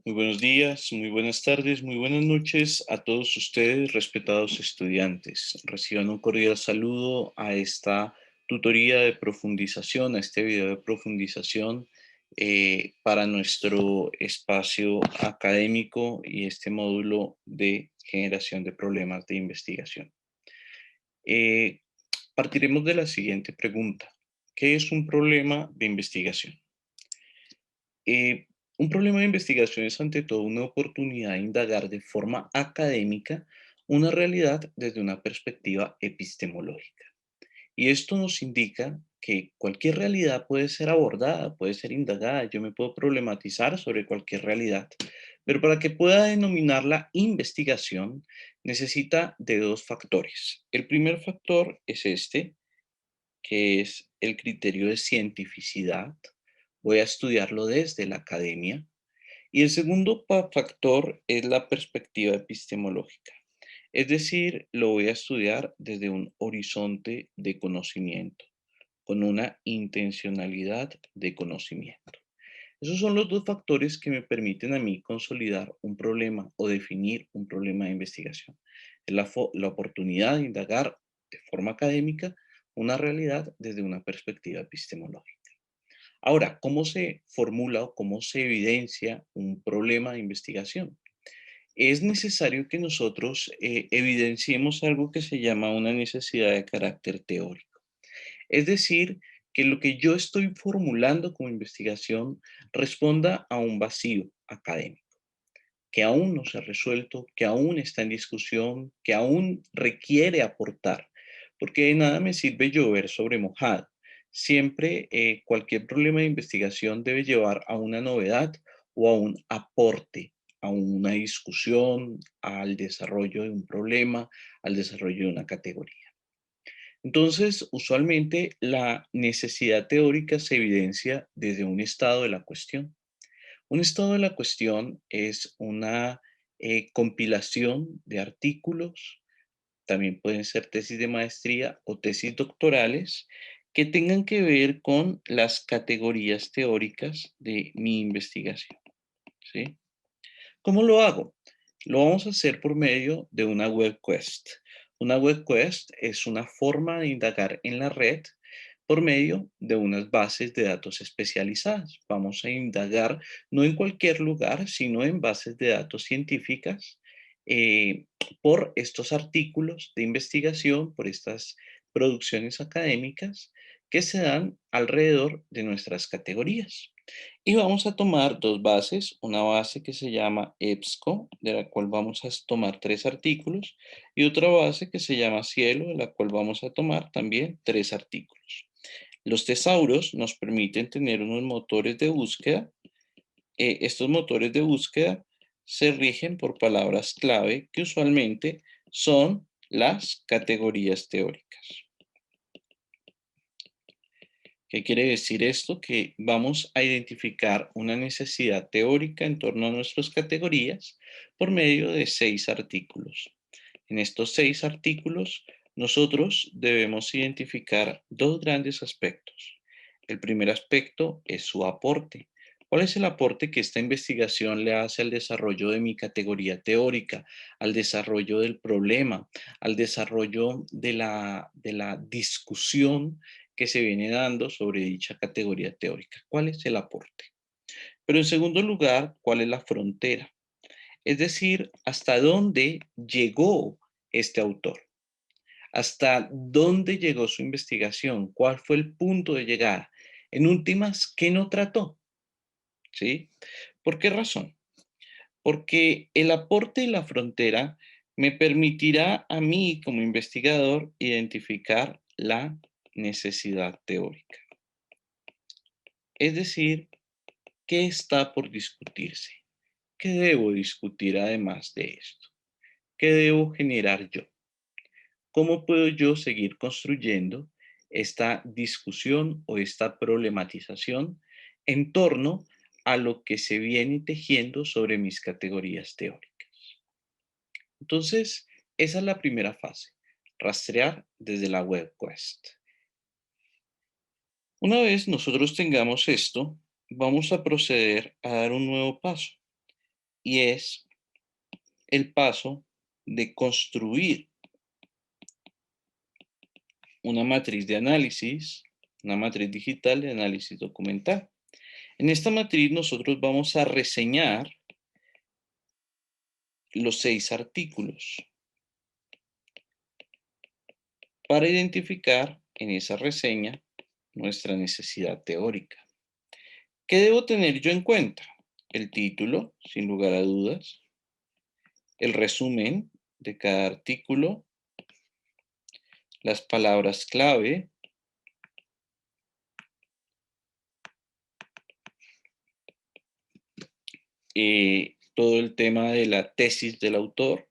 Muy buenos días, muy buenas tardes, muy buenas noches a todos ustedes, respetados estudiantes. Reciban un cordial saludo a esta tutoría de profundización, a este video de profundización para nuestro espacio académico y este módulo de generación de problemas de investigación. Eh, Partiremos de la siguiente pregunta. ¿Qué es un problema de investigación? Eh, un problema de investigación es ante todo una oportunidad de indagar de forma académica una realidad desde una perspectiva epistemológica. Y esto nos indica que cualquier realidad puede ser abordada, puede ser indagada. Yo me puedo problematizar sobre cualquier realidad, pero para que pueda denominarla investigación necesita de dos factores. El primer factor es este, que es el criterio de cientificidad. Voy a estudiarlo desde la academia. Y el segundo factor es la perspectiva epistemológica. Es decir, lo voy a estudiar desde un horizonte de conocimiento, con una intencionalidad de conocimiento. Esos son los dos factores que me permiten a mí consolidar un problema o definir un problema de investigación. Es la oportunidad de indagar de forma académica una realidad desde una perspectiva epistemológica. Ahora, ¿cómo se formula o cómo se evidencia un problema de investigación? Es necesario que nosotros evidenciemos algo que se llama una necesidad de carácter teórico. Es decir, que lo que yo estoy formulando como investigación responda a un vacío académico, que aún no se ha resuelto, que aún está en discusión, que aún requiere aportar, porque de nada me sirve llover sobre mojado. Siempre cualquier problema de investigación debe llevar a una novedad o a un aporte, a una discusión, al desarrollo de un problema, al desarrollo de una categoría. Entonces, usualmente la necesidad teórica se evidencia desde un estado de la cuestión. Un estado de la cuestión es una compilación de artículos, también pueden ser tesis de maestría o tesis doctorales, que tengan que ver con las categorías teóricas de mi investigación, ¿sí? ¿Cómo lo hago? Lo vamos a hacer por medio de una web quest. Una web quest es una forma de indagar en la red por medio de unas bases de datos especializadas. Vamos a indagar no en cualquier lugar, sino en bases de datos científicas eh, por estos artículos de investigación, por estas producciones académicas que se dan alrededor de nuestras categorías. Y vamos a tomar dos bases, una base que se llama EBSCO, de la cual vamos a tomar tres artículos, y otra base que se llama Cielo, de la cual vamos a tomar también tres artículos. Los tesauros nos permiten tener unos motores de búsqueda. Estos motores de búsqueda se rigen por palabras clave que usualmente son las categorías teóricas. ¿Qué quiere decir esto? Que vamos a identificar una necesidad teórica en torno a nuestras categorías por medio de 6 artículos. En estos 6 artículos, nosotros debemos identificar dos grandes aspectos. El primer aspecto es su aporte. ¿Cuál es el aporte que esta investigación le hace al desarrollo de mi categoría teórica, al desarrollo del problema, al desarrollo de la discusión que se viene dando sobre dicha categoría teórica? ¿Cuál es el aporte? Pero en segundo lugar, ¿cuál es la frontera? Es decir, ¿hasta dónde llegó este autor? ¿Hasta dónde llegó su investigación? ¿Cuál fue el punto de llegada? En últimas, ¿qué no trató? ¿Sí? ¿Por qué razón? Porque el aporte y la frontera me permitirá a mí como investigador identificar la necesidad teórica. Es decir, ¿qué está por discutirse? ¿Qué debo discutir además de esto? ¿Qué debo generar yo? ¿Cómo puedo yo seguir construyendo esta discusión o esta problematización en torno a lo que se viene tejiendo sobre mis categorías teóricas? Entonces, esa es la primera fase, rastrear desde la web quest. Una vez nosotros tengamos esto, vamos a proceder a dar un nuevo paso. y es el paso de construir una matriz de análisis, una matriz digital de análisis documental. En esta matriz nosotros vamos a reseñar los 6 artículos para identificar en esa reseña nuestra necesidad teórica. ¿Qué debo tener yo en cuenta? El título, sin lugar a dudas, el resumen de cada artículo, las palabras clave, todo el tema de la tesis del autor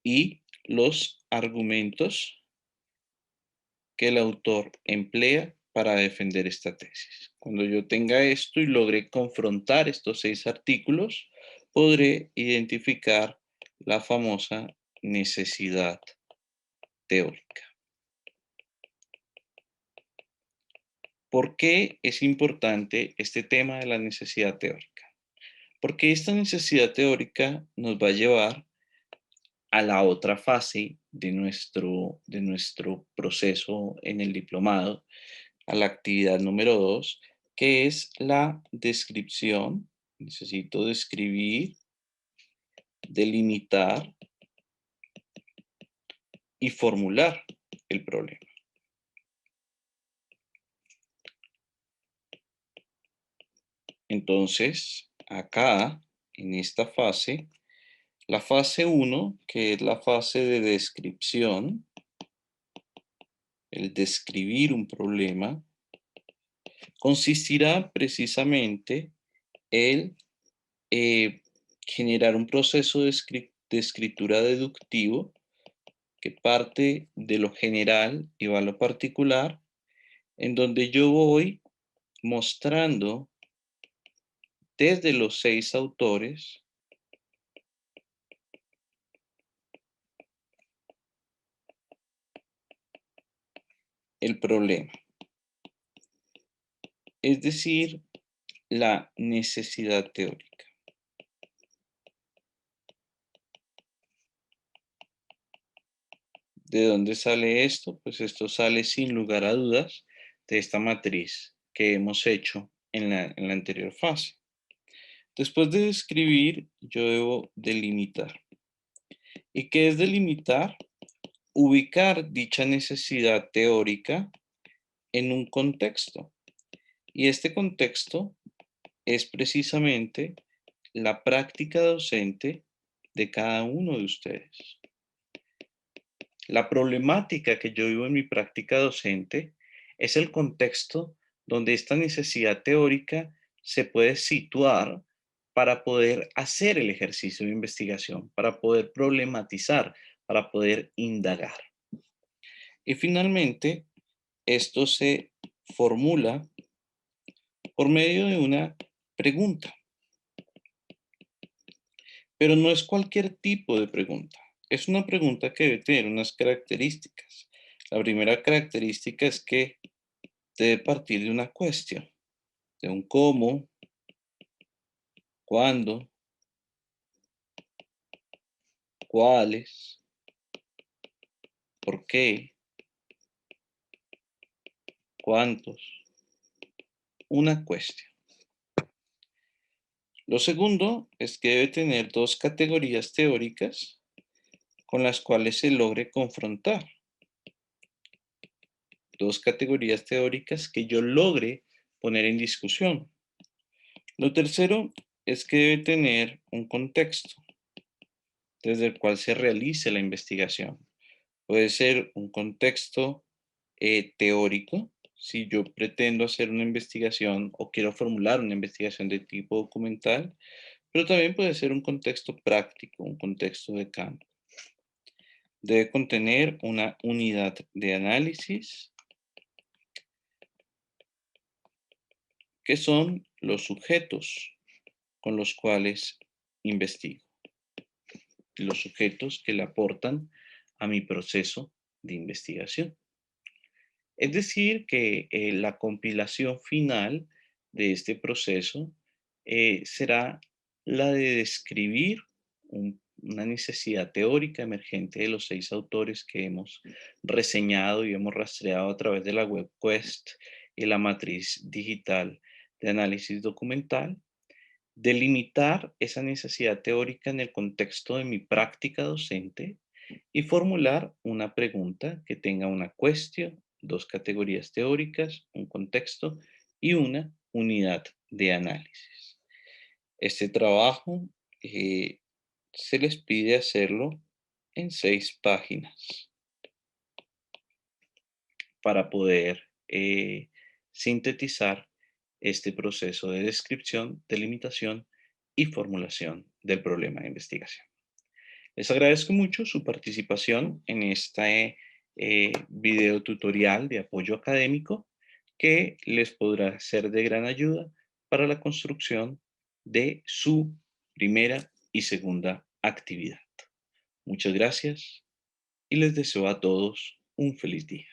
y los argumentos que el autor emplea para defender esta tesis. Cuando yo tenga esto y logre confrontar estos 6 artículos, podré identificar la famosa necesidad teórica. ¿Por qué es importante este tema de la necesidad teórica? Porque esta necesidad teórica nos va a llevar a la otra fase de nuestro proceso en el diplomado, a la actividad número 2, que es la descripción. Necesito describir, delimitar y formular el problema. Entonces, acá, en esta fase, la fase 1, que es la fase de descripción, el describir un problema, consistirá precisamente en generar un proceso de escritura deductivo que parte de lo general y va a lo particular, en donde yo voy mostrando desde los 6 autores el problema, es decir, la necesidad teórica. ¿De dónde sale esto? Pues esto sale sin lugar a dudas de esta matriz que hemos hecho en la anterior fase. Después de describir, yo debo delimitar. ¿Y qué es delimitar? Ubicar dicha necesidad teórica en un contexto. Y este contexto es precisamente la práctica docente de cada uno de ustedes. La problemática que yo vivo en mi práctica docente es el contexto donde esta necesidad teórica se puede situar para poder hacer el ejercicio de investigación, para poder problematizar, para poder indagar. Y finalmente, esto se formula por medio de una pregunta, pero no es cualquier tipo de pregunta. Es una pregunta que debe tener unas características. La primera característica es que debe partir de una cuestión, de un cómo, cuándo, cuáles, por qué, cuántos, una cuestión. Lo segundo es que debe tener 2 categorías teóricas con las cuales se logre confrontar. 2 categorías teóricas que yo logre poner en discusión. Lo tercero es que debe tener un contexto desde el cual se realice la investigación. Puede ser un contexto teórico, si yo pretendo hacer una investigación o quiero formular una investigación de tipo documental, pero también puede ser un contexto práctico, un contexto de campo. Debe contener una unidad de análisis, que son los sujetos con los cuales investigo, los sujetos que le aportan a mi proceso de investigación. Es decir, que la compilación final de este proceso será la de describir una necesidad teórica emergente de los 6 autores que hemos reseñado y hemos rastreado a través de la web Quest y la matriz digital de análisis documental, delimitar esa necesidad teórica en el contexto de mi práctica docente y formular una pregunta que tenga una cuestión, 2 categorías teóricas, un contexto y una unidad de análisis. Este trabajo se les pide hacerlo en 6 páginas para poder sintetizar este proceso de descripción, delimitación y formulación del problema de investigación. Les agradezco mucho su participación en este video tutorial de apoyo académico que les podrá ser de gran ayuda para la construcción de su primera y segunda actividad. Muchas gracias y les deseo a todos un feliz día.